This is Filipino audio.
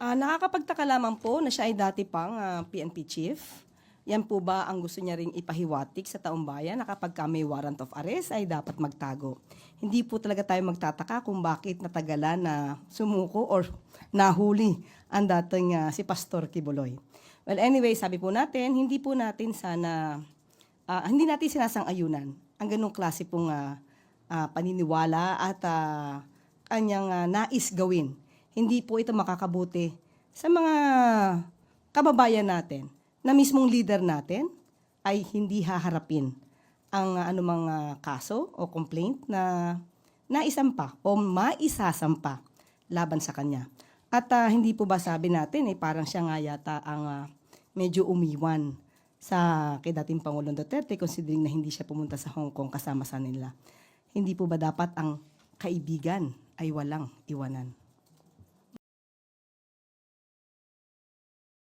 Nakakapagtaka lamang po na siya ay dati pang PNP chief. Yan po ba ang gusto niya ring ipahiwatig sa taong bayan na kapag may warrant of arrest ay dapat magtago? Hindi po talaga tayo magtataka kung bakit natagalan na sumuko or nahuli ang dating si Pastor Kibuloy. Well, anyway, sabi po natin, hindi natin sinasang-ayunan ang ganong klase pong paniniwala at kanyang nais gawin. Hindi po ito makakabuti sa mga kababayan natin na mismong leader natin ay hindi haharapin ang anumang kaso o complaint na naisampa o maisasampa laban sa kanya. At hindi po ba sabi natin, parang siya nga yata ang medyo umiwan sa kay dating Pangulong Duterte considering na hindi siya pumunta sa Hong Kong kasama sa nila. Hindi po ba dapat ang kaibigan ay walang iwanan?